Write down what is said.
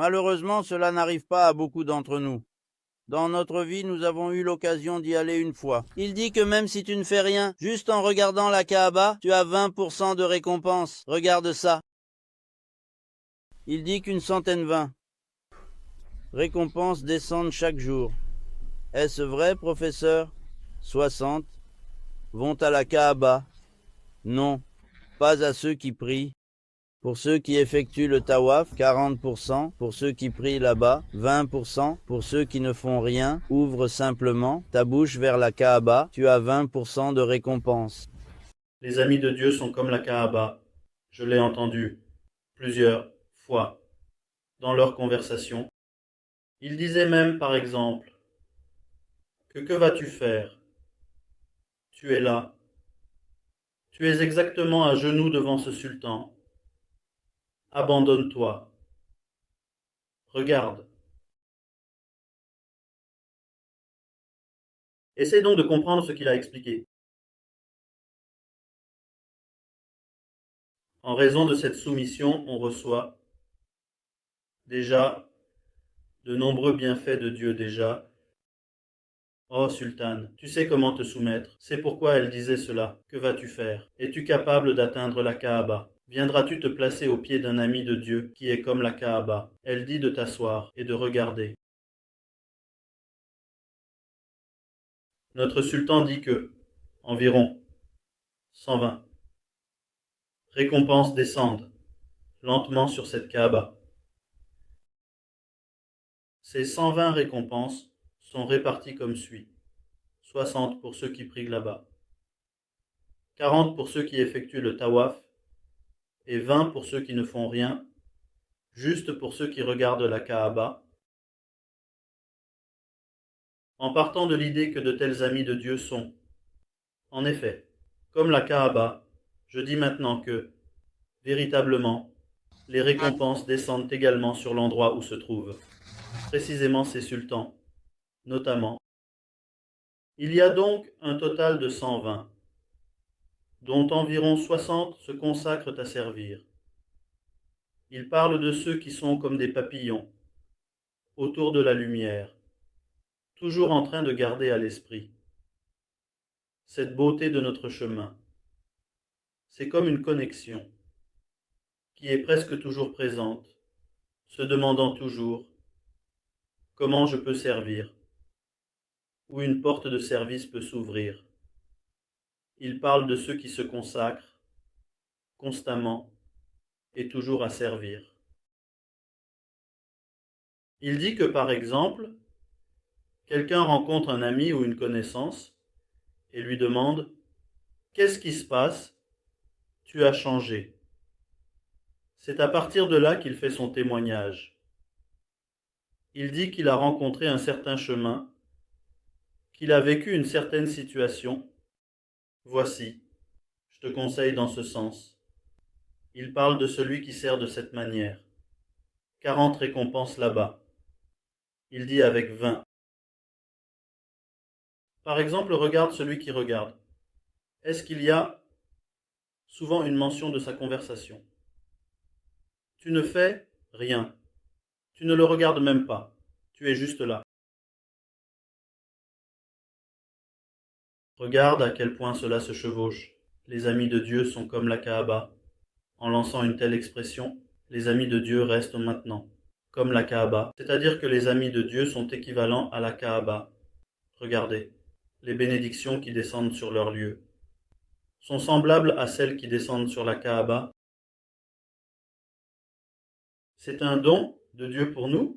Malheureusement, cela n'arrive pas à beaucoup d'entre nous. Dans notre vie, nous avons eu l'occasion d'y aller une fois. Il dit que même si tu ne fais rien, juste en regardant la Kaaba, tu as 20% de récompense. Regarde ça. Il dit qu'une centaine 20 récompenses descendent chaque jour. Est-ce vrai, professeur? 60 vont à la Kaaba. Non, pas à ceux qui prient. Pour ceux qui effectuent le tawaf, 40%. Pour ceux qui prient là-bas, 20%. Pour ceux qui ne font rien, ouvre simplement ta bouche vers la Kaaba, tu as 20% de récompense. Les amis de Dieu sont comme la Kaaba. Je l'ai entendu plusieurs fois dans leurs conversations. Ils disaient même, par exemple, que vas-tu faire? Tu es là. Tu es exactement à genoux devant ce sultan. Abandonne-toi. Regarde. Essaie donc de comprendre ce qu'il a expliqué. En raison de cette soumission, on reçoit déjà de nombreux bienfaits de Dieu déjà. Oh sultane, tu sais comment te soumettre. C'est pourquoi elle disait cela. Que vas-tu faire? Es-tu capable d'atteindre la Kaaba? Viendras-tu te placer aux pieds d'un ami de Dieu qui est comme la Kaaba? Elle dit de t'asseoir et de regarder. Notre sultan dit que environ 120 récompenses descendent lentement sur cette Kaaba. Ces 120 récompenses sont réparties comme suit. 60 pour ceux qui prient là-bas, 40 pour ceux qui effectuent le tawaf et 20 pour ceux qui ne font rien, juste pour ceux qui regardent la Kaaba, en partant de l'idée que de tels amis de Dieu sont. En effet, comme la Kaaba, je dis maintenant que, véritablement, les récompenses descendent également sur l'endroit où se trouvent précisément ces sultans, notamment. Il y a donc un total de 120, dont environ 60 se consacrent à servir. Il parle de ceux qui sont comme des papillons, autour de la lumière, toujours en train de garder à l'esprit cette beauté de notre chemin. C'est comme une connexion qui est presque toujours présente, se demandant toujours comment je peux servir, où une porte de service peut s'ouvrir. Il parle de ceux qui se consacrent constamment et toujours à servir. Il dit que par exemple, quelqu'un rencontre un ami ou une connaissance et lui demande « Qu'est-ce qui se passe? Tu as changé. » C'est à partir de là qu'il fait son témoignage. Il dit qu'il a rencontré un certain chemin, qu'il a vécu une certaine situation. Voici, je te conseille dans ce sens. Il parle de celui qui sert de cette manière. 40 récompenses là-bas. Il dit avec 20. Par exemple, regarde celui qui regarde. Est-ce qu'il y a souvent une mention de sa conversation? Tu ne fais rien. Tu ne le regardes même pas. Tu es juste là. Regarde à quel point cela se chevauche. Les amis de Dieu sont comme la Kaaba. En lançant une telle expression, les amis de Dieu restent maintenant comme la Kaaba. C'est-à-dire que les amis de Dieu sont équivalents à la Kaaba. Regardez, les bénédictions qui descendent sur leur lieu sont semblables à celles qui descendent sur la Kaaba. C'est un don de Dieu pour nous.